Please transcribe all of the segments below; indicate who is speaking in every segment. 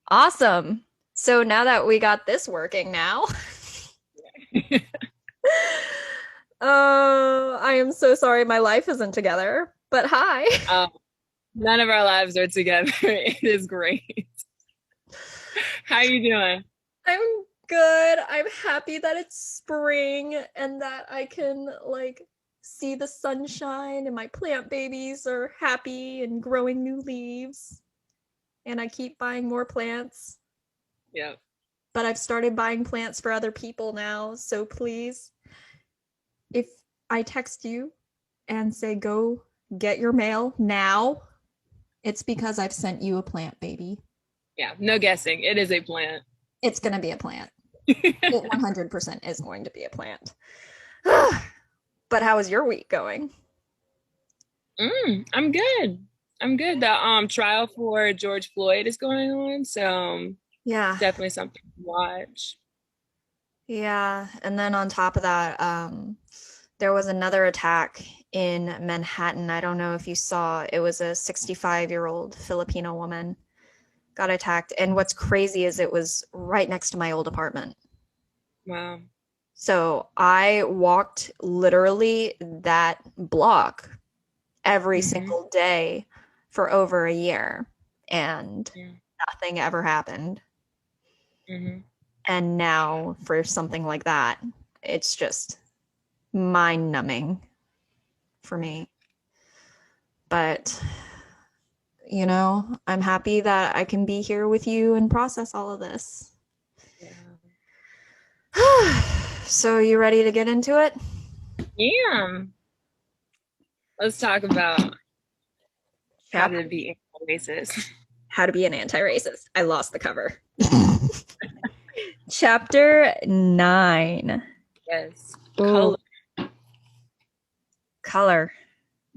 Speaker 1: Awesome. So now that we got this working now, I am so sorry my life isn't together, but hi.
Speaker 2: Um, None of our lives are together. It is great. How you doing?
Speaker 1: I'm good. I'm happy that it's spring and that I can see the sunshine and my plant babies are happy and growing new leaves. And I keep buying more plants,
Speaker 2: Yeah.
Speaker 1: but I've started buying plants for other people now. So please, if I text you and say go get your mail now, it's because I've sent you a plant, baby.
Speaker 2: Yeah. No guessing. It is a plant.
Speaker 1: It's going to be a plant. It 100% is going to be a plant. But how is your week going?
Speaker 2: I'm good. I'm good. The trial for George Floyd is going on, so
Speaker 1: Yeah.
Speaker 2: definitely something to watch.
Speaker 1: Yeah. And then on top of that, there was another attack in Manhattan. I don't know if you saw, it was a 65-year-old Filipino woman got attacked. And what's crazy is it was right next to my old apartment.
Speaker 2: Wow.
Speaker 1: So I walked literally that block every
Speaker 2: Mm-hmm.
Speaker 1: single day for over a year, and
Speaker 2: Yeah.
Speaker 1: nothing ever happened.
Speaker 2: Mm-hmm.
Speaker 1: And now for something like that, it's just mind numbing for me. But, I'm happy that I can be here with you and process all of this.
Speaker 2: Yeah.
Speaker 1: So, you ready to get into it?
Speaker 2: Yeah. Let's talk about how
Speaker 1: Chapter
Speaker 2: to be racist.
Speaker 1: How to be an anti-racist. I lost the cover. Chapter 9.
Speaker 2: Yes.
Speaker 1: Ooh,
Speaker 2: Color.
Speaker 1: color.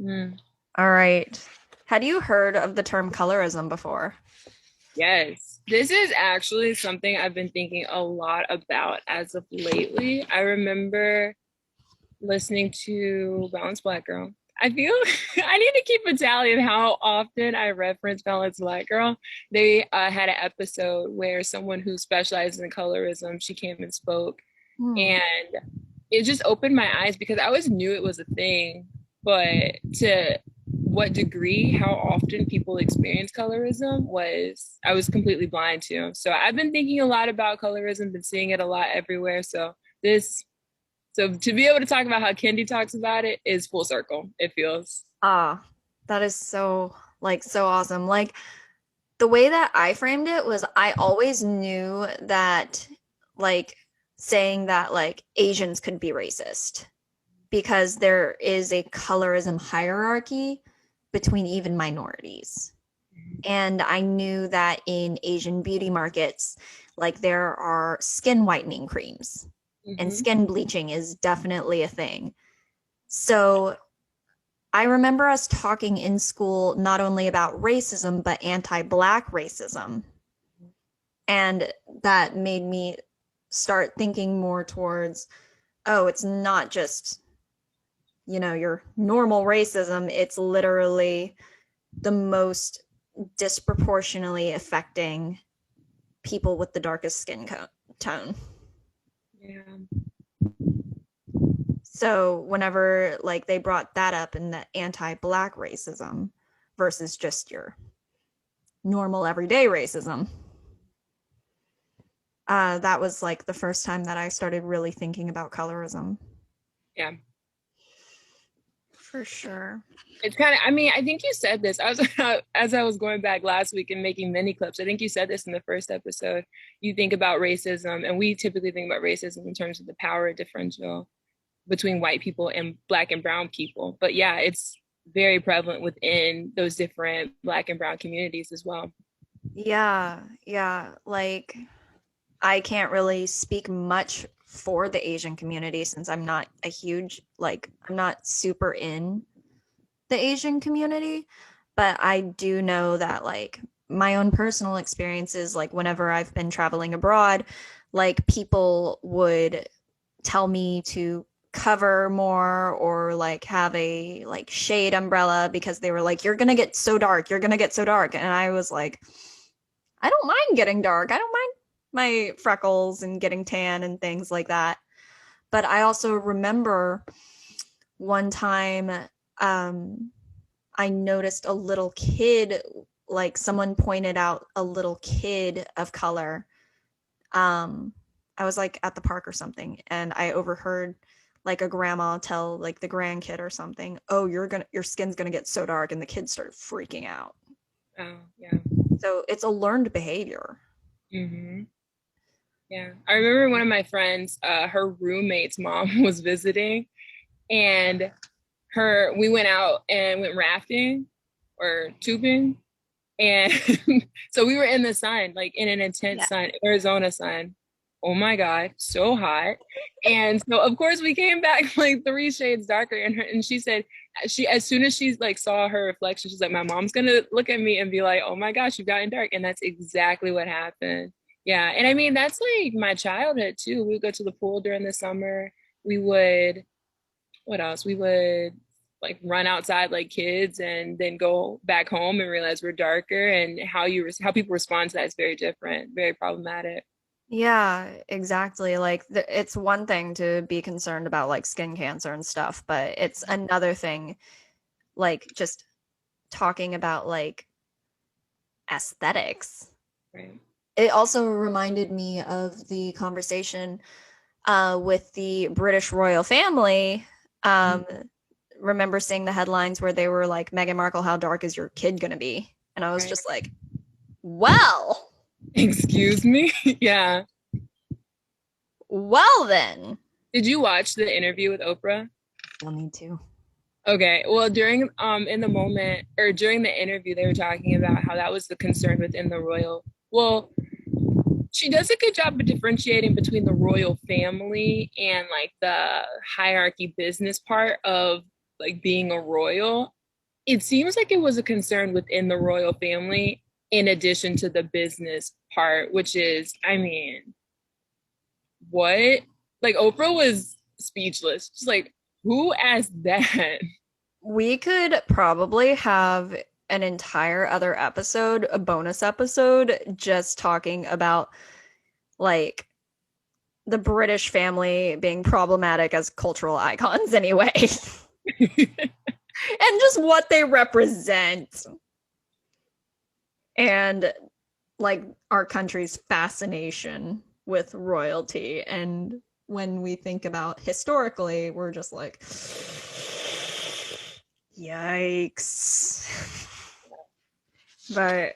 Speaker 2: Mm.
Speaker 1: All right. Had you heard of the term colorism before?
Speaker 2: Yes. This is actually something I've been thinking a lot about as of lately. I remember listening to Balanced Black Girl. I feel I need to keep a tally of how often I reference Balanced Black Girl. They had an episode where someone who specializes in colorism, she came and spoke,
Speaker 1: Hmm.
Speaker 2: and it just opened my eyes because I always knew it was a thing, but to what degree, how often people experience colorism was I was completely blind to. So I've been thinking a lot about colorism, been seeing it a lot everywhere. This so to be able to talk about how Kendi talks about it is full circle, it feels.
Speaker 1: Ah, that is so awesome. The way that I framed it was I always knew that like saying that Asians could be racist because there is a colorism hierarchy between even minorities. And I knew that in Asian beauty markets, there are skin whitening creams and
Speaker 2: Mm-hmm.
Speaker 1: skin bleaching is definitely a thing. So I remember us talking in school not only about racism, but anti Black racism. And that made me start thinking more towards, oh, it's not just, your normal racism. It's literally the most disproportionately affecting people with the darkest tone.
Speaker 2: Yeah.
Speaker 1: So whenever they brought that up in the anti-black racism versus just your normal everyday racism, that was the first time that I started really thinking about colorism.
Speaker 2: Yeah.
Speaker 1: For sure.
Speaker 2: It's kind of, I mean, I think you said this. I was as I was going back last week and making mini clips. I think you said this in the first episode. You think about racism, and we typically think about racism in terms of the power differential between white people and black and brown people. But yeah, it's very prevalent within those different black and brown communities as well.
Speaker 1: Yeah, yeah. I can't really speak much for the Asian community since I'm not a huge, I'm not super in the Asian community, but I do know that my own personal experiences, whenever I've been traveling abroad, people would tell me to cover more or have a shade umbrella because they were like, you're gonna get so dark, you're gonna get so dark. And I was like, I don't mind getting dark. I don't mind my freckles and getting tan and things like that. But I also remember one time um, I noticed a little kid, like someone pointed out a little kid of color. Um, I was like at the park or something, and I overheard like a grandma tell like the grandkid or something, "Oh, your skin's gonna get so dark," and the kid started freaking out.
Speaker 2: Oh, yeah.
Speaker 1: So it's a learned behavior.
Speaker 2: Mm-hmm. Yeah. I remember one of my friends, her roommate's mom was visiting, and we went out and went rafting or tubing. And so we were in the sun, like in an intense
Speaker 1: Yeah.
Speaker 2: sun, Arizona sun. Oh my God, so hot. And so of course we came back like 3 shades darker. And she said as soon as she's like saw her reflection, she's like, my mom's gonna look at me and be like, oh my gosh, you've gotten dark. And that's exactly what happened. Yeah. And I mean, that's like my childhood too. We would go to the pool during the summer. We would, what else? We would like run outside like kids and then go back home and realize we're darker, and how people respond to that is very different, very problematic.
Speaker 1: Yeah, exactly. Like it's one thing to be concerned about like skin cancer and stuff, but it's another thing like just talking about like aesthetics.
Speaker 2: Right.
Speaker 1: It also reminded me of the conversation with the British royal family. Um, remember seeing the headlines where they were like, Meghan Markle, how dark is your kid gonna be? And I was
Speaker 2: Right.
Speaker 1: just like, well,
Speaker 2: Excuse me. Yeah.
Speaker 1: well then.
Speaker 2: Did you watch the interview with Oprah?
Speaker 1: Still need to.
Speaker 2: Okay. Well, during in the moment or during the interview, they were talking about how that was the concern within the royal. Well, she does a good job of differentiating between the royal family and like the hierarchy business part of like being a royal. It seems like it was a concern within the royal family in addition to the business part, which is, I mean, what? Like Oprah was speechless. Just like, who asked that?
Speaker 1: We could probably have an entire other episode, a bonus episode, just talking about like the British family being problematic as cultural icons anyway. And just what they represent. And like our country's fascination with royalty. And when we think about historically, we're just like, yikes. But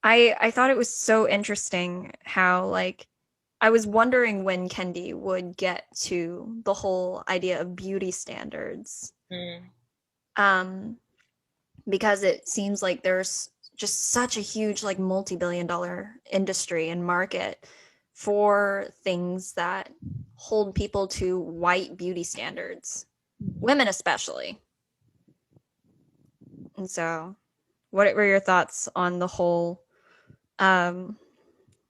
Speaker 1: I thought it was so interesting how like I was wondering when Kendi would get to the whole idea of beauty standards.
Speaker 2: Mm.
Speaker 1: Um because it seems like there's just such a huge like multi-billion-dollar industry and market for things that hold people to white beauty standards, women especially. And so what were your thoughts on the whole um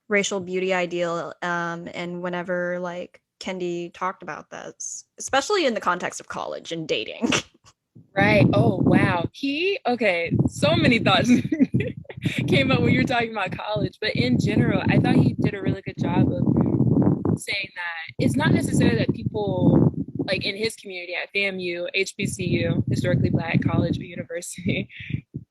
Speaker 1: racial beauty ideal and whenever like Kendi talked about this, especially in the context of college and dating?
Speaker 2: Right. Oh, wow. Okay, so many thoughts came up when you were talking about college, but in general, I thought he did a really good job of saying that it's not necessarily that people like in his community at FAMU, HBCU, historically black college or university,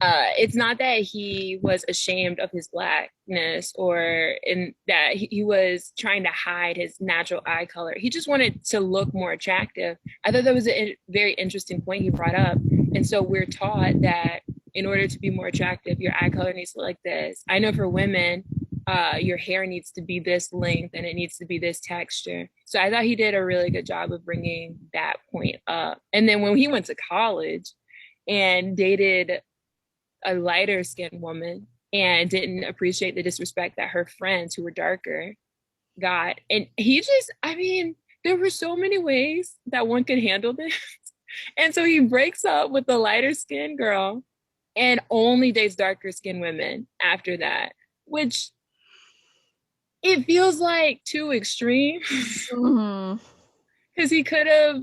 Speaker 2: it's not that he was ashamed of his blackness or in that he was trying to hide his natural eye color. He just wanted to look more attractive. I thought that was a very interesting point he brought up. And so we're taught that in order to be more attractive, your eye color needs to look like this. I know for women, your hair needs to be this length and it needs to be this texture. So I thought he did a really good job of bringing that point up. And then when he went to college and dated a lighter skinned woman and didn't appreciate the disrespect that her friends who were darker got. And he just, I mean, there were so many ways that one could handle this. And so he breaks up with the lighter skinned girl and only dates darker skinned women after that, which it feels like too extreme.
Speaker 1: Mm-hmm.
Speaker 2: Because he could have,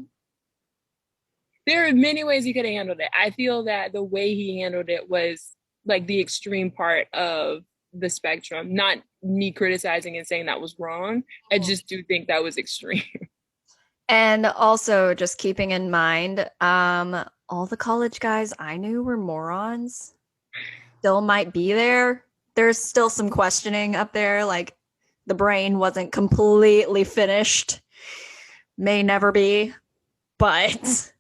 Speaker 2: there are many ways he could have handled it. I feel that the way he handled it was like the extreme part of the spectrum. Not me criticizing and saying that was wrong. I just do think that was extreme.
Speaker 1: And also just keeping in mind, all the college guys I knew were morons. Still might be there. There's still some questioning up there, like the brain wasn't completely finished. May never be, but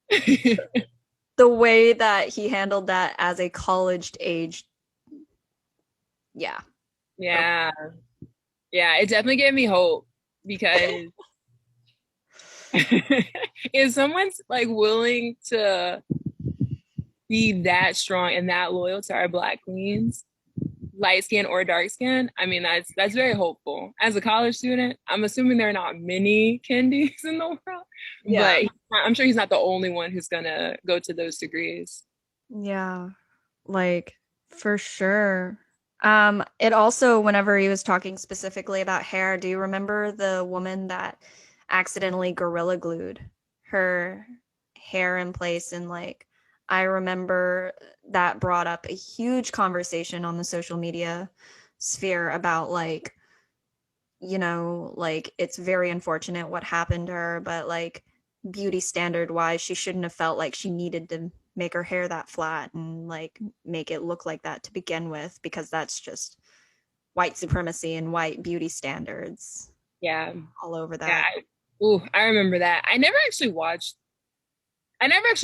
Speaker 1: the way that he handled that as a college age, yeah.
Speaker 2: Yeah. Yeah, it definitely gave me hope because if someone's like willing to be that strong and that loyal to our Black queens, light skin or dark skin, I mean that's very hopeful. As a college student, I'm assuming there are not many Kendis in the world,
Speaker 1: Yeah.
Speaker 2: but I'm sure he's not the only one who's gonna go to those degrees.
Speaker 1: Yeah. Like for sure. It also, whenever he was talking specifically about hair, do you remember the woman that accidentally gorilla glued her hair in place? And like, I remember that brought up a huge conversation on the social media sphere about like, like it's very unfortunate what happened to her, but like beauty standard wise, she shouldn't have felt like she needed to make her hair that flat and like make it look like that to begin with, because that's just white supremacy and white beauty standards
Speaker 2: Yeah,
Speaker 1: all over
Speaker 2: yeah.
Speaker 1: that.
Speaker 2: I remember that. I never actually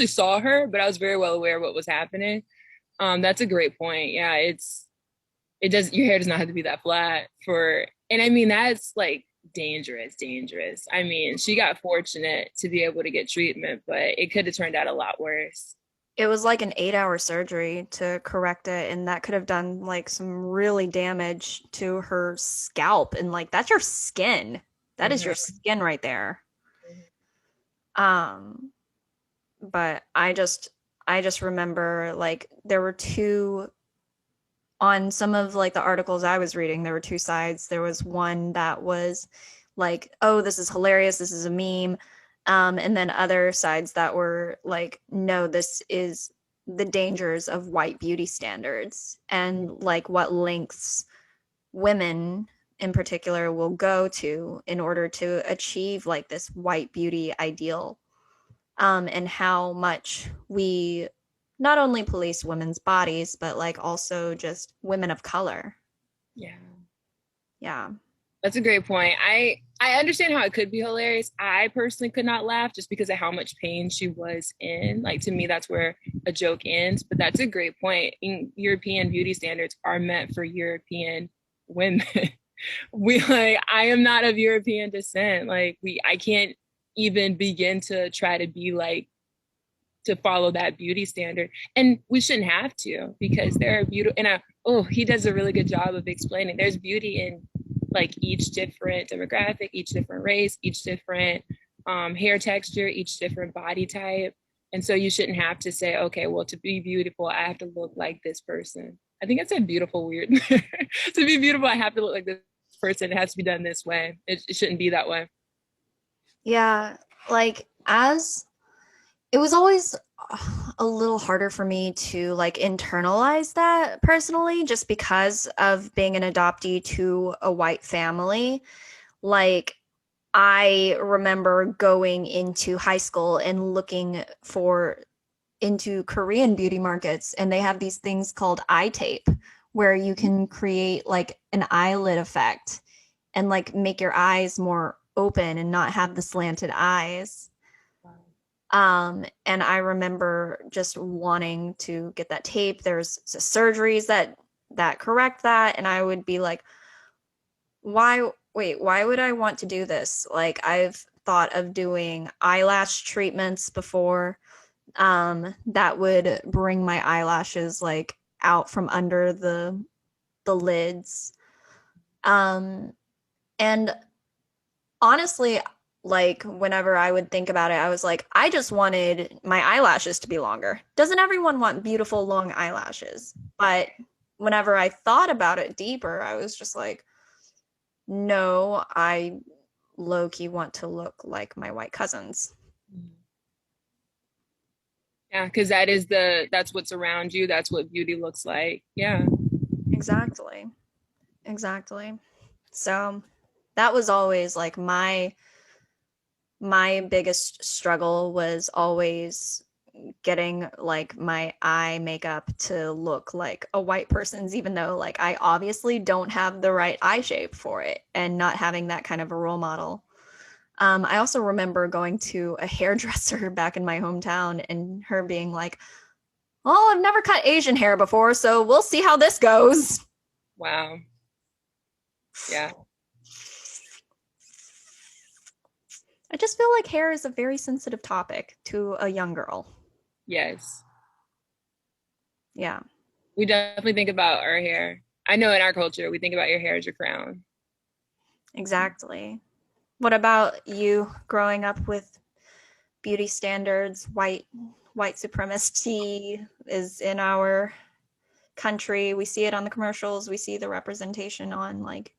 Speaker 2: saw her, but I was very well aware of what was happening. That's a great point. Yeah, it does, your hair does not have to be that flat for, and I mean that's like dangerous. I mean, she got fortunate to be able to get treatment, but it could have turned out a lot worse.
Speaker 1: It was like an 8-hour surgery to correct it, and that could have done like some really damage to her scalp. And like that's your skin. That is
Speaker 2: Mhm.
Speaker 1: your skin right there. Um, but I just remember like there were two on some of like the articles I was reading, there were two sides. There was one that was like, oh, this is hilarious, this is a meme. And then other sides that were like, no, this is the dangers of white beauty standards and like what lengths women in particular will go to in order to achieve like this white beauty ideal, and how much we not only police women's bodies, but like also just women of color.
Speaker 2: Yeah.
Speaker 1: Yeah.
Speaker 2: That's a great point. I understand how it could be hilarious. I personally could not laugh just because of how much pain she was in. Like to me, that's where a joke ends. But that's a great point. European beauty standards are meant for European women. We like I am not of European descent. Like I can't even begin to try to be like to follow that beauty standard. And we shouldn't have to because there are beautiful and he does a really good job of explaining there's beauty in like each different demographic, each different race, each different hair texture, each different body type. And so you shouldn't have to say, okay, well, to be beautiful, I have to look like this person. I think that's a beautiful weird. To be beautiful, I have to look like this person. It has to be done this way. It shouldn't be that way.
Speaker 1: Yeah. Like, as it was always a little harder for me to like internalize that personally, just because of being an adoptee to a white family. Like, I remember going into high school and looking for into Korean beauty markets, and they have these things called eye tape where you can create like an eyelid effect and like make your eyes more open and not have the slanted eyes. And I remember just wanting to get that tape. There's surgeries that correct that, and I would be like, why would I want to do this? Like, I've thought of doing eyelash treatments before, that would bring my eyelashes like out from under the lids. And honestly, like whenever I would think about it, I was like, I just wanted my eyelashes to be longer. Doesn't everyone want beautiful long eyelashes? But whenever I thought about it deeper, I was just like, no, I low key want to look like my white cousins.
Speaker 2: Yeah, because that's what's around you. That's what beauty looks like. Yeah.
Speaker 1: Exactly. Exactly. So that was always like my biggest struggle was always getting like my eye makeup to look like a white person's, even though like I obviously don't have the right eye shape for it, and not having that kind of a role model. I also remember going to a hairdresser back in my hometown and her being like, "Oh, I've never cut Asian hair before, so we'll see how this goes."
Speaker 2: Wow. Yeah.
Speaker 1: I just feel like hair is a very sensitive topic to a young girl.
Speaker 2: Yes.
Speaker 1: Yeah,
Speaker 2: We definitely think about our hair. I know in our culture, we think about your hair as your crown.
Speaker 1: exactly. What about you growing up with beauty standards? White supremacy is in our country. We see it on the commercials. We see the representation on like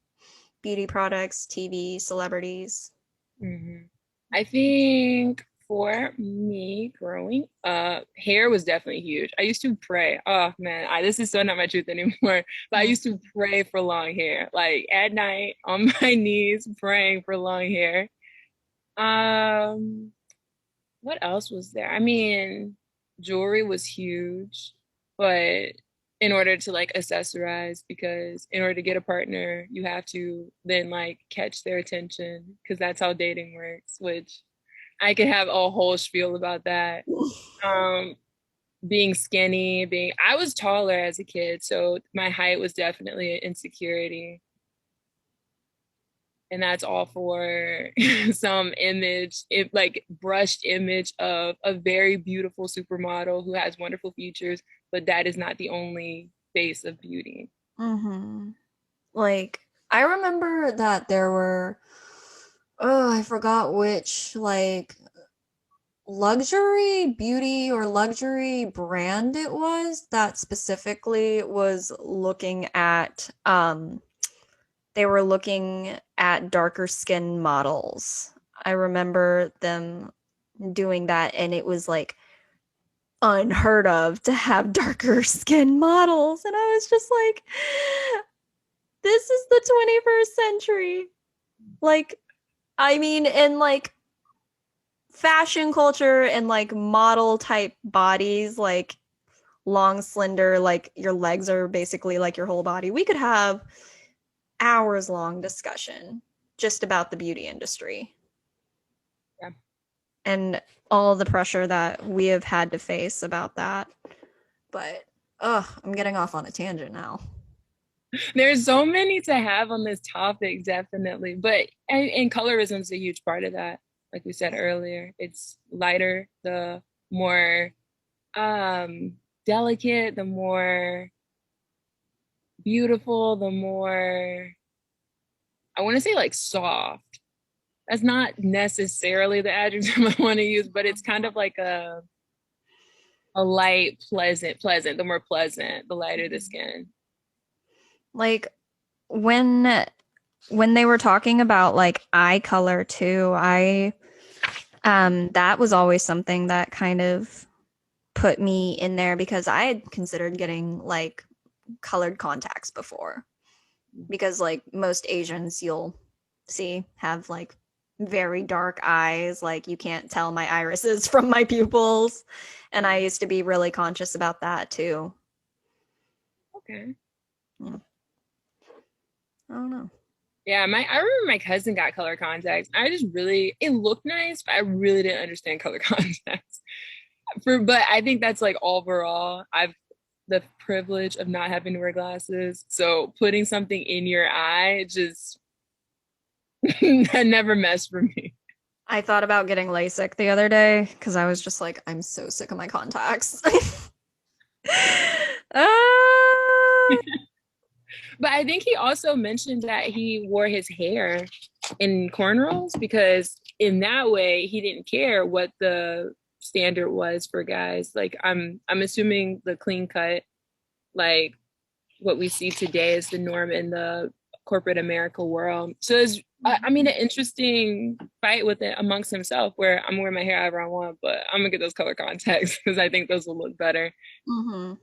Speaker 1: beauty products, TV, celebrities.
Speaker 2: Hmm. I think for me growing up, hair was definitely huge. I used to pray. Oh man, this is so not my truth anymore. But I used to pray for long hair, like at night on my knees praying for long hair. Um, what else was there? I mean, jewelry was huge, but in order to like accessorize, because in order to get a partner, you have to then like catch their attention because that's how dating works, which I could have a whole spiel about that. Um, being skinny, I was taller as a kid, so my height was definitely an insecurity. And that's all for some image, like brushed image of a very beautiful supermodel who has wonderful features, but that is not the only face of beauty.
Speaker 1: Mm-hmm. Like I remember that there were, oh, I forgot which like luxury beauty or luxury brand it was that specifically was looking at they were looking at darker skin models. I remember them doing that, and it was like unheard of to have darker skin models, and I was just like, this is the 21st century. Like, I mean, in like fashion culture and like model type bodies, like long, slender, like your legs are basically like your whole body. We could have hours long discussion just about the beauty industry
Speaker 2: Yeah.
Speaker 1: and all the pressure that we have had to face about that. But I'm getting off on a tangent now.
Speaker 2: There's so many to have on this topic, definitely. But and colorism is a huge part of that. Like we said earlier, it's lighter, the more um delicate, the more beautiful, the more I want to say like soft. That's not necessarily the adjective I want to use, but it's kind of like a light, pleasant. The more pleasant, the lighter the skin.
Speaker 1: Like when they were talking about like eye color too, I that was always something that kind of put me in there because I had considered getting like colored contacts before, because like most Asians you'll see have like very dark eyes, like you can't tell my irises from my pupils, and I used to be really conscious about that too.
Speaker 2: Okay.
Speaker 1: Yeah. I don't know.
Speaker 2: Yeah, I remember my cousin got color contacts. I just really it looked nice, but I really didn't understand color contacts. But I think that's like overall, I've the privilege of not having to wear glasses. So putting something in your eye just that never messed for me.
Speaker 1: I thought about getting LASIK the other day because I was just like, I'm so sick of my contacts. Ah,
Speaker 2: But I think he also mentioned that he wore his hair in cornrows because in that way he didn't care what the standard was for guys. Like I'm assuming the clean cut, like what we see today is the norm in the corporate America world. So it's, I mean, an interesting fight with it amongst himself, where I'm wearing my hair however I want, but I'm gonna get those color contacts because I think those will look better.
Speaker 1: Mm-hmm.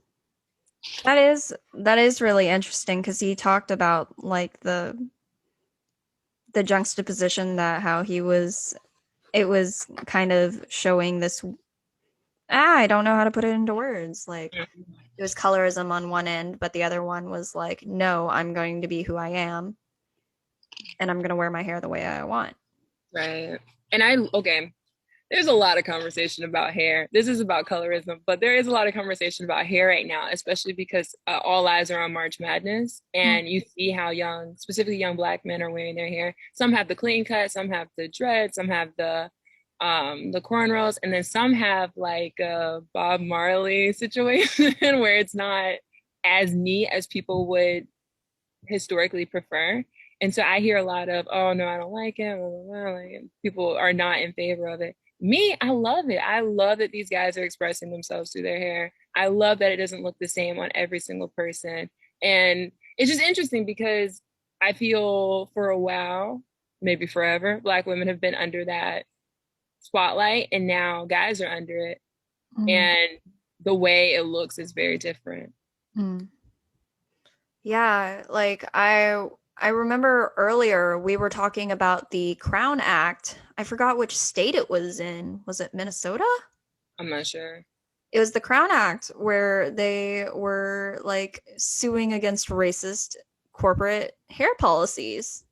Speaker 1: That is really interesting because he talked about like the juxtaposition that how he was it was kind of showing this I don't know how to put it into words. Like it was colorism on one end, but the other one was like, no, I'm going to be who I am and I'm going to wear my hair the way I want.
Speaker 2: Right. And okay, there's a lot of conversation about hair. This is about colorism, but there is a lot of conversation about hair right now, especially because all eyes are on March Madness, and you see how young, specifically young Black men, are wearing their hair. Some have the clean cut, some have the dread, some have the cornrows, and then some have like a Bob Marley situation where it's not as neat as people would historically prefer. And so I hear a lot of, oh no, I don't like it. Blah, blah, blah. Like, people are not in favor of it. Me, I love it. I love that these guys are expressing themselves through their hair. I love that it doesn't look the same on every single person. And it's just interesting because I feel for a while, maybe forever, Black women have been under that spotlight, and now guys are under it. And the way it looks is very different.
Speaker 1: Yeah, like I remember earlier we were talking about the Crown Act. I forgot which state it was in. Was it Minnesota?
Speaker 2: I'm not sure.
Speaker 1: It was the Crown Act where they were like suing against racist corporate hair policies.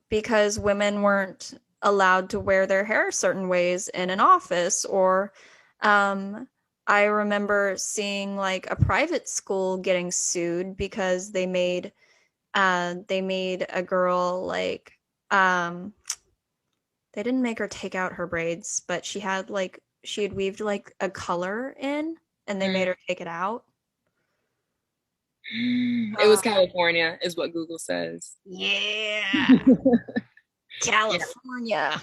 Speaker 1: Because women weren't allowed to wear their hair certain ways in an office, or I remember seeing like a private school getting sued because they made a girl like they didn't make her take out her braids, but she had weaved like a color in and they made her take it out.
Speaker 2: It was California, is what Google says.
Speaker 1: Yeah. California. Yeah.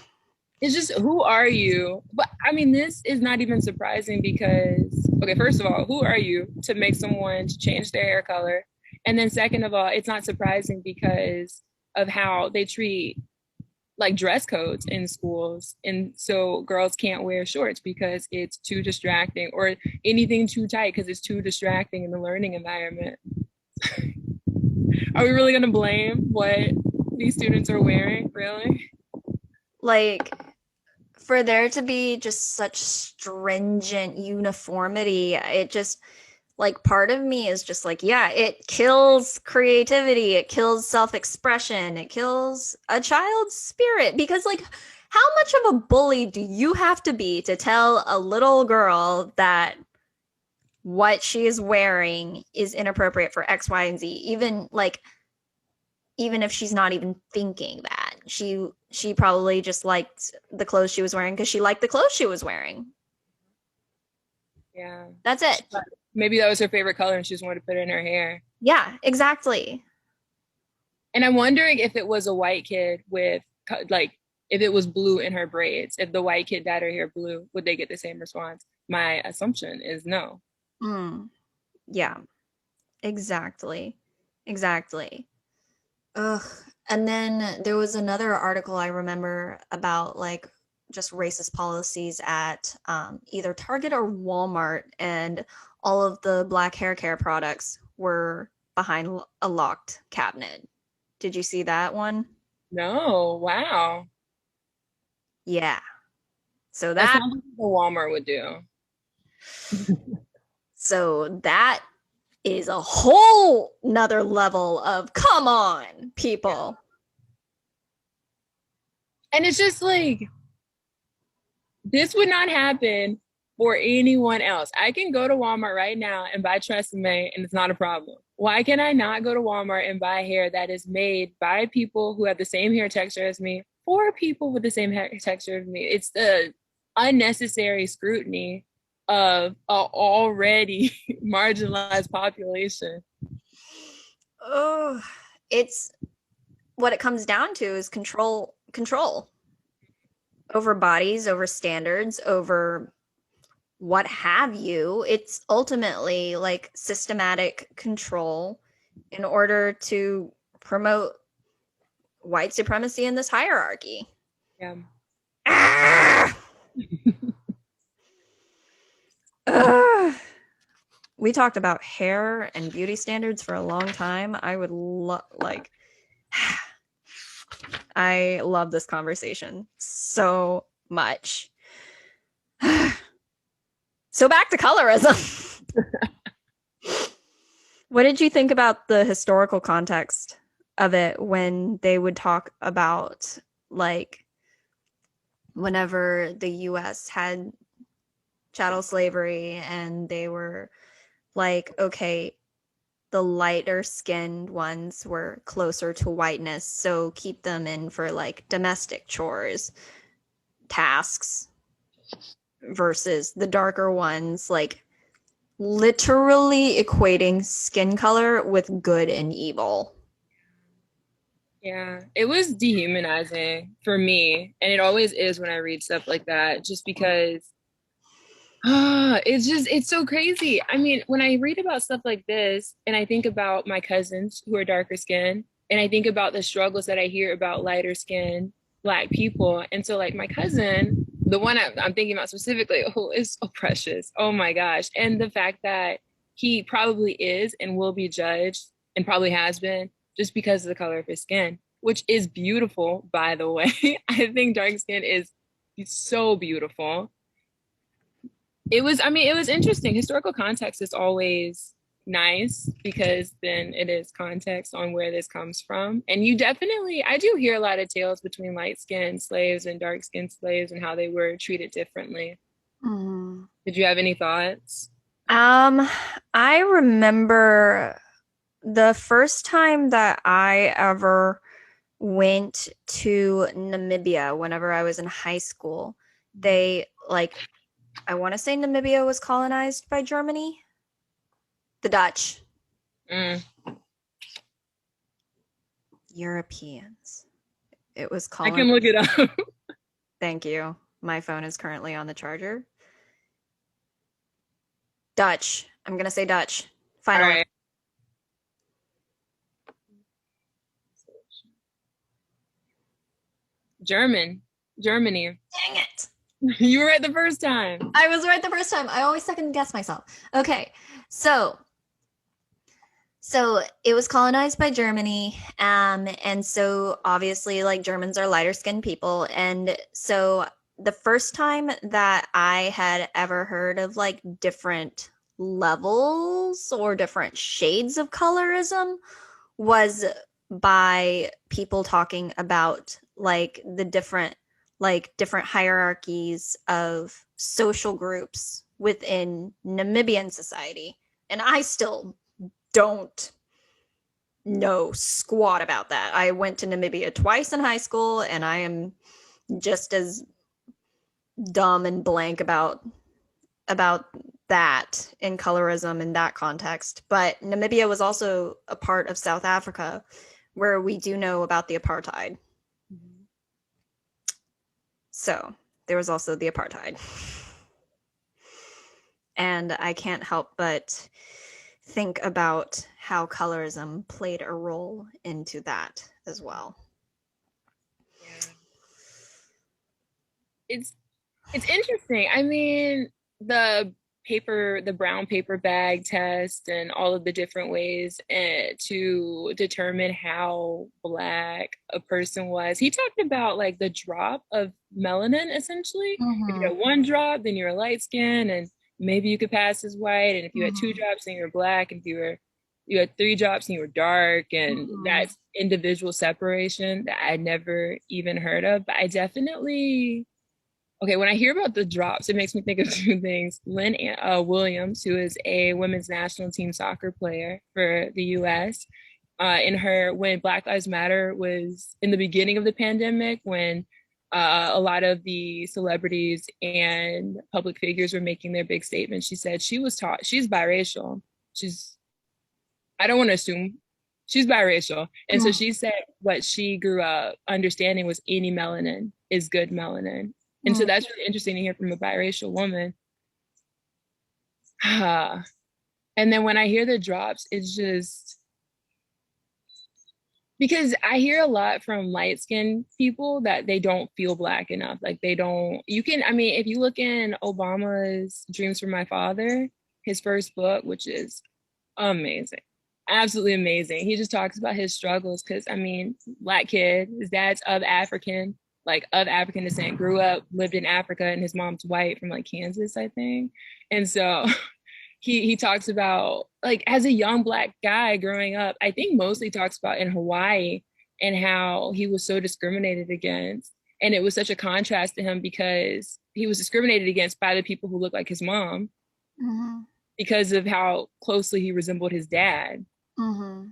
Speaker 2: It's just, who are you? But I mean, this is not even surprising because, okay, first of all, who are you to make someone to change their hair color? And then second of all, it's not surprising because of how they treat like dress codes in schools. And so girls can't wear shorts because it's too distracting, or anything too tight because it's too distracting in the learning environment. Are we really going to blame what these students are wearing? Really?
Speaker 1: Like, for there to be just such stringent uniformity, it just, like, part of me is just like, yeah, it kills creativity, it kills self-expression, it kills a child's spirit. Because, like, how much of a bully do you have to be to tell a little girl that what she is wearing is inappropriate for X, Y, and Z? Even if she's not even thinking that, she probably just liked the clothes she was wearing because she liked the clothes she was wearing.
Speaker 2: Yeah,
Speaker 1: that's it.
Speaker 2: Maybe that was her favorite color and she just wanted to put it in her hair.
Speaker 1: Yeah, exactly.
Speaker 2: And I'm wondering if it was a white kid with, like, if it was blue in her braids, if the white kid dyed her hair blue, would they get the same response? My assumption is no.
Speaker 1: Yeah, exactly. Ugh. And then there was another article I remember about like just racist policies at either Target or Walmart, and all of the Black hair care products were behind a locked cabinet. Did you see that one?
Speaker 2: No. Wow.
Speaker 1: Yeah. So that's
Speaker 2: what Walmart would do.
Speaker 1: So that is a whole nother level of, come on, people.
Speaker 2: And it's just like, this would not happen for anyone else. I can go to Walmart right now and buy Tresemme and it's not a problem. Why can I not go to Walmart and buy hair that is made by people who have the same hair texture as me, for people with the same hair texture as me? It's the unnecessary scrutiny of an already marginalized population.
Speaker 1: Oh, it's what it comes down to is control over bodies, over standards, over what have you. It's ultimately like systematic control in order to promote white supremacy in this hierarchy.
Speaker 2: Yeah.
Speaker 1: Ah! We talked about hair and beauty standards for a long time. I would like I love this conversation so much. So back to colorism. What did you think about the historical context of it when they would talk about, like, whenever the US had chattel slavery and they were like, okay, the lighter skinned ones were closer to whiteness, so keep them in for like domestic chores, tasks, versus the darker ones, like literally equating skin color with good and evil.
Speaker 2: Yeah, it was dehumanizing for me, and it always is when I read stuff like that, just because it's so crazy. I mean, when I read about stuff like this and I think about my cousins who are darker skinned, and I think about the struggles that I hear about lighter skinned Black people. And so, like, my cousin, the one I'm thinking about specifically, who is so precious. Oh my gosh. And the fact that he probably is and will be judged and probably has been just because of the color of his skin, which is beautiful, by the way. I think dark skin is so beautiful. It was interesting. Historical context is always nice because then it is context on where this comes from. And I do hear a lot of tales between light skinned slaves and dark skinned slaves and how they were treated differently.
Speaker 1: Mm.
Speaker 2: Did you have any thoughts?
Speaker 1: I remember the first time that I ever went to Namibia whenever I was in high school. They, like, I want to say Namibia was colonized by Germany. The Dutch.
Speaker 2: Mm.
Speaker 1: Europeans. It was
Speaker 2: I
Speaker 1: colonized.
Speaker 2: can look it up.
Speaker 1: Thank you. My phone is currently on the charger. Dutch. I'm going to say Dutch.
Speaker 2: All
Speaker 1: Finally.
Speaker 2: right. Germany.
Speaker 1: Dang it.
Speaker 2: You were right the first time.
Speaker 1: I was right the first time. I always second guess myself. Okay. So it was colonized by Germany, and so obviously, like, Germans are lighter skinned people, and so the first time that I had ever heard of like different levels or different shades of colorism was by people talking about like the different hierarchies of social groups within Namibian society. And I still don't know squat about that. I went to Namibia twice in high school, and I am just as dumb and blank about that in colorism in that context. But Namibia was also a part of South Africa, where we do know about the apartheid.
Speaker 2: Mm-hmm.
Speaker 1: So there was also the apartheid. And I can't help but think about how colorism played a role into that as well.
Speaker 2: Yeah. It's interesting. I mean, the brown paper bag test and all of the different ways to determine how Black a person was. He talked about like the drop of melanin, essentially. If you had one drop, then you're light skin and maybe you could pass as white. And if you had two drops, then you're Black. And if you had three drops and you were dark, and that's individual separation that I'd never even heard of. But I definitely Okay, when I hear about the drops, it makes me think of two things. Lynn Williams, who is a women's national team soccer player for the US, when Black Lives Matter was in the beginning of the pandemic, when a lot of the celebrities and public figures were making their big statements, she said she was taught, she's biracial. I don't want to assume, she's biracial. And so she said what she grew up understanding was any melanin is good melanin. And so that's really interesting to hear from a biracial woman. And then when I hear the drops, it's just, Because I hear a lot from light-skinned people that they don't feel black enough. Like they don't, you can, I mean, if you look in Obama's Dreams from My Father, his first book, which is amazing, absolutely amazing. He just talks about his struggles because, I mean, black kid, his dad's of African descent, grew up, lived in Africa, and his mom's white from like Kansas, I think. And so he talks about like as a young black guy growing up, I think mostly talks about in Hawaii and how he was so discriminated against. And it was such a contrast to him because he was discriminated against by the people who look like his mom
Speaker 1: Mm-hmm.
Speaker 2: because of how closely he resembled his dad.
Speaker 1: Mm-hmm.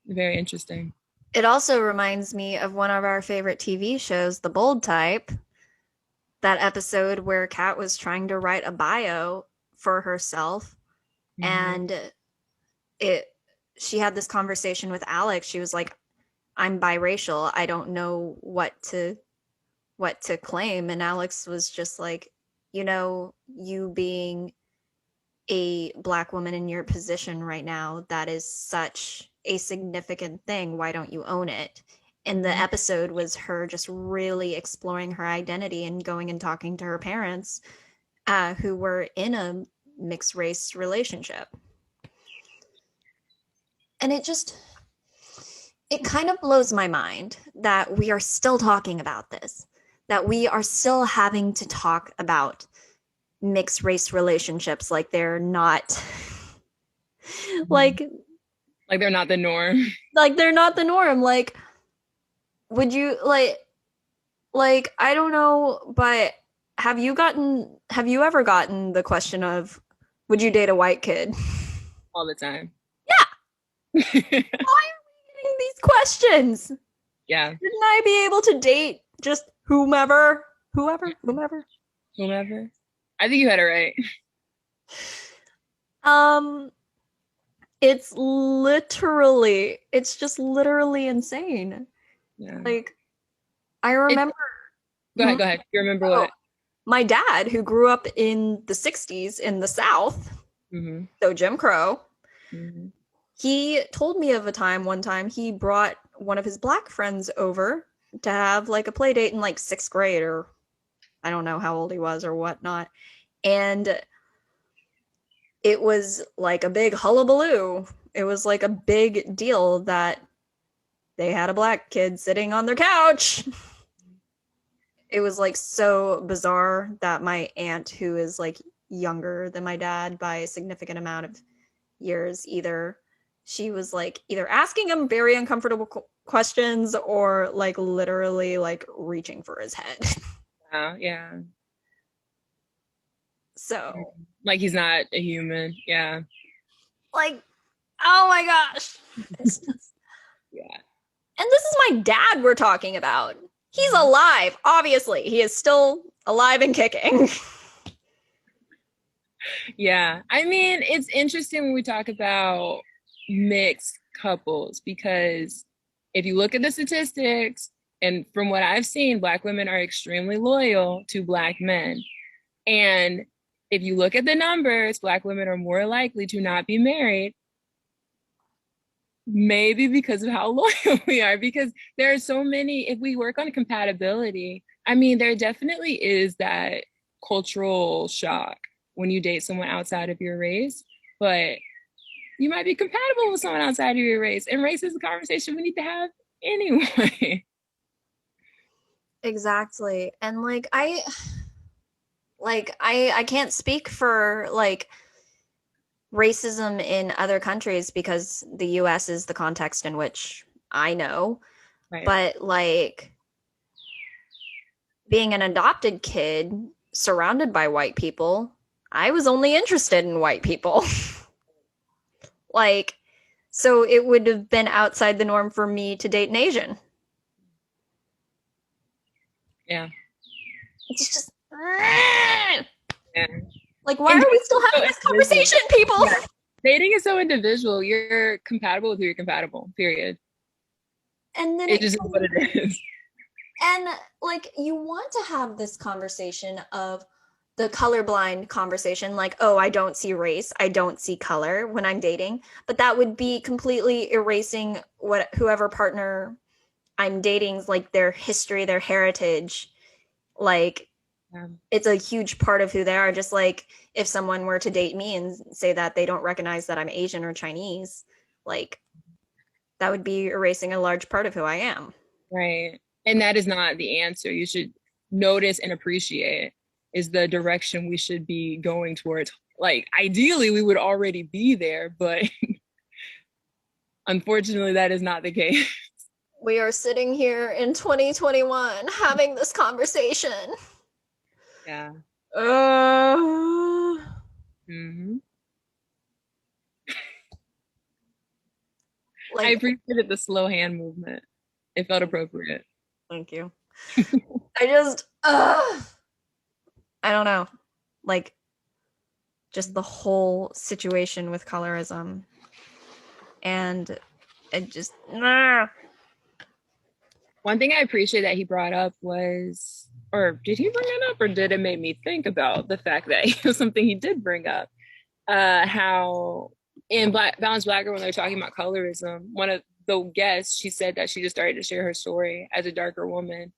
Speaker 2: Very interesting.
Speaker 1: It also reminds me of one of our favorite TV shows, The Bold Type, that episode where Kat was trying to write a bio for herself, and it she had this conversation with Alex. She was like, I'm biracial. I don't know what to claim. And Alex was just like, you being a black woman in your position right now, that is such a significant thing. Why don't you own it? And the episode was her just really exploring her identity and going and talking to her parents, who were in a mixed race relationship. And it kind of blows my mind that we are still talking about this, that we are still having to talk about mixed race relationships like they're not like
Speaker 2: they're not the norm.
Speaker 1: like they're not the norm. Like, would you like I don't know, but have you ever gotten the question of, would you date a white kid?
Speaker 2: All the time.
Speaker 1: Yeah. Why are we getting these questions?
Speaker 2: Yeah.
Speaker 1: Shouldn't I be able to date just whomever?
Speaker 2: I think you had it right.
Speaker 1: It's just literally insane.
Speaker 2: Yeah.
Speaker 1: Like, I remember.
Speaker 2: Go ahead. You remember what?
Speaker 1: My dad, who grew up in the 60s in the South, so Jim Crow, he told me of one time he brought one of his black friends over to have like a play date in like 6th grade, or I don't know how old he was or whatnot. And it was like a big hullabaloo. It was like a big deal that they had a black kid sitting on their couch. It was like so bizarre that my aunt, who is like younger than my dad by a significant amount of years, she was like either asking him very uncomfortable questions or like literally like reaching for his head.
Speaker 2: Yeah.
Speaker 1: So
Speaker 2: like he's not a human. Yeah.
Speaker 1: Like, oh my gosh. It's just,
Speaker 2: yeah.
Speaker 1: And this is my dad we're talking about. He's alive, obviously. He is still alive and kicking.
Speaker 2: Yeah. I mean, it's interesting when we talk about mixed couples, because if you look at the statistics, and from what I've seen, Black women are extremely loyal to Black men. And if you look at the numbers, Black women are more likely to not be married, maybe because of how loyal we are, because there are so many, if we work on compatibility, I mean, there definitely is that cultural shock when you date someone outside of your race, but you might be compatible with someone outside of your race, and race is a conversation we need to have anyway.
Speaker 1: Exactly. And like I can't speak for like racism in other countries because the US is the context in which I know. Right. But like being an adopted kid surrounded by white people, I was only interested in white people. Like, so it would have been outside the norm for me to date an Asian.
Speaker 2: Yeah.
Speaker 1: It's just
Speaker 2: yeah.
Speaker 1: Like, why are we still having this conversation, people? Yeah.
Speaker 2: Dating is so individual. You're compatible with who you're compatible, period.
Speaker 1: And then
Speaker 2: it just is what it is.
Speaker 1: And like, you want to have this conversation of, the colorblind conversation, like, oh, I don't see race, I don't see color when I'm dating, but that would be completely erasing what whoever partner I'm dating's like their history, their heritage. Like, it's a huge part of who they are. Just like if someone were to date me and say that they don't recognize that I'm Asian or Chinese, like that would be erasing a large part of who I am.
Speaker 2: Right. And that is not the answer. You should notice and appreciate is the direction we should be going towards. Like, ideally, we would already be there, but unfortunately, that is not the case.
Speaker 1: We are sitting here in 2021 having this conversation.
Speaker 2: Yeah.
Speaker 1: Mm-hmm.
Speaker 2: Like, I appreciated the slow hand movement. It felt appropriate.
Speaker 1: Thank you. I don't know. Like, just the whole situation with colorism. And it just...
Speaker 2: One thing I appreciate that he brought up was, or did he bring it up, or did it make me think about the fact that it was something he did bring up? How in Balanced Black Girl, when they're talking about colorism, one of the guests, she said that she just started to share her story as a darker woman,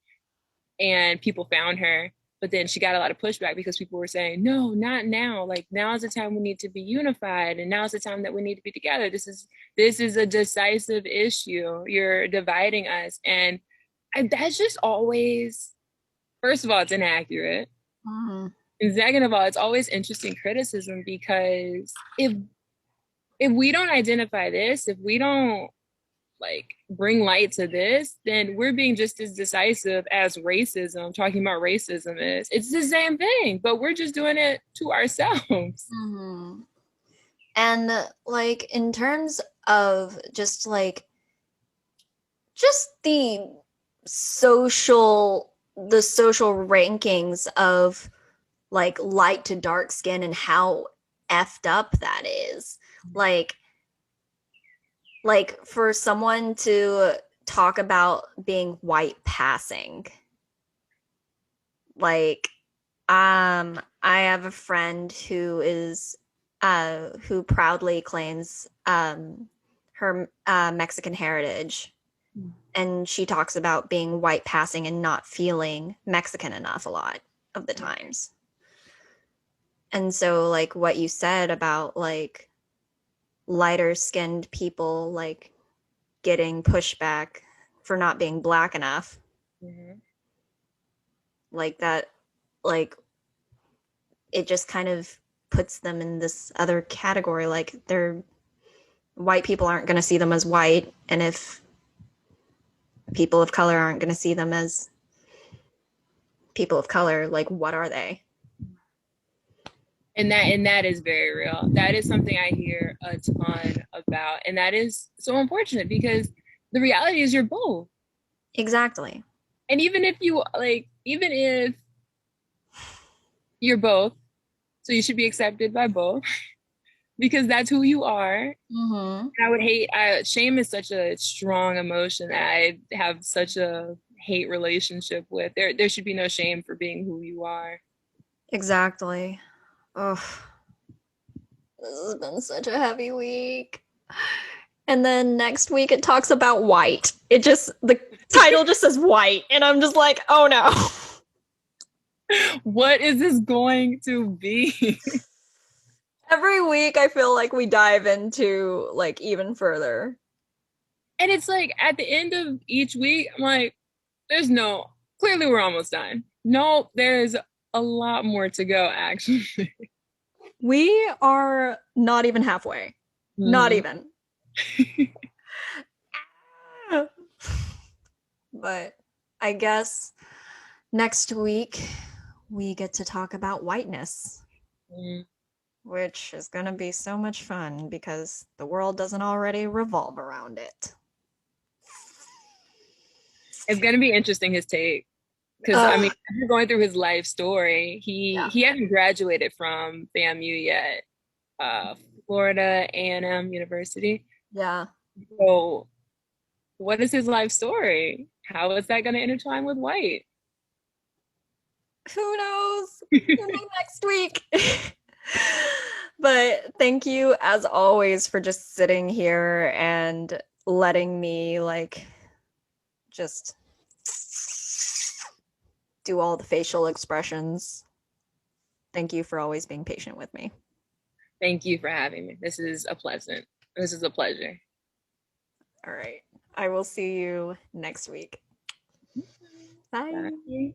Speaker 2: and people found her, but then she got a lot of pushback because people were saying, no, not now. Like, now is the time we need to be unified, and now is the time that we need to be together. This is a decisive issue. You're dividing us. And that's just always, first of all, it's inaccurate. Mm-hmm. And second of all, it's always interesting criticism, because if we don't identify this, if we don't like bring light to this, then we're being just as decisive as racism, talking about racism is. It's the same thing, but we're just doing it to ourselves.
Speaker 1: Mm-hmm. And like in terms of just the social rankings of like light to dark skin and how effed up that is. Like for someone to talk about being white passing. Like, I have a friend who is who proudly claims her Mexican heritage. And she talks about being white passing and not feeling Mexican enough a lot of the times. And so like what you said about like lighter skinned people like getting pushback for not being black enough. Mm-hmm. Like that, like it just kind of puts them in this other category. Like they're white people aren't going to see them as white. And if people of color aren't going to see them as people of color, like what are they?
Speaker 2: And that is very real. That is something I hear a ton about. And that is so unfortunate, because the reality is you're both.
Speaker 1: Exactly.
Speaker 2: And even if you're both, so you should be accepted by both, because that's who you are. Mm-hmm. Shame is such a strong emotion that I have such a hate relationship with. There should be no shame for being who you are.
Speaker 1: Exactly. Oh, this has been such a heavy week. And then next week it talks about white. The title just says white, and I'm just like, oh no.
Speaker 2: What is this going to be?
Speaker 1: Every week I feel like we dive into like even further.
Speaker 2: And it's like at the end of each week, I'm like, clearly we're almost done. No, there's a lot more to go, actually.
Speaker 1: We are not even halfway. Mm. Not even. But I guess next week we get to talk about whiteness, which is going to be so much fun because the world doesn't already revolve around it.
Speaker 2: It's going to be interesting, his take. Because, I mean, if you're going through his life story, he hasn't graduated from FAMU yet, Florida A&M University.
Speaker 1: Yeah.
Speaker 2: So what is his life story? How is that going to intertwine with white?
Speaker 1: Who knows? Maybe next week. But thank you as always for just sitting here and letting me like just do all the facial expressions. Thank you for always being patient with me.
Speaker 2: Thank you for having me. This is a pleasure.
Speaker 1: All right. I will see you next week. Bye.
Speaker 2: Bye.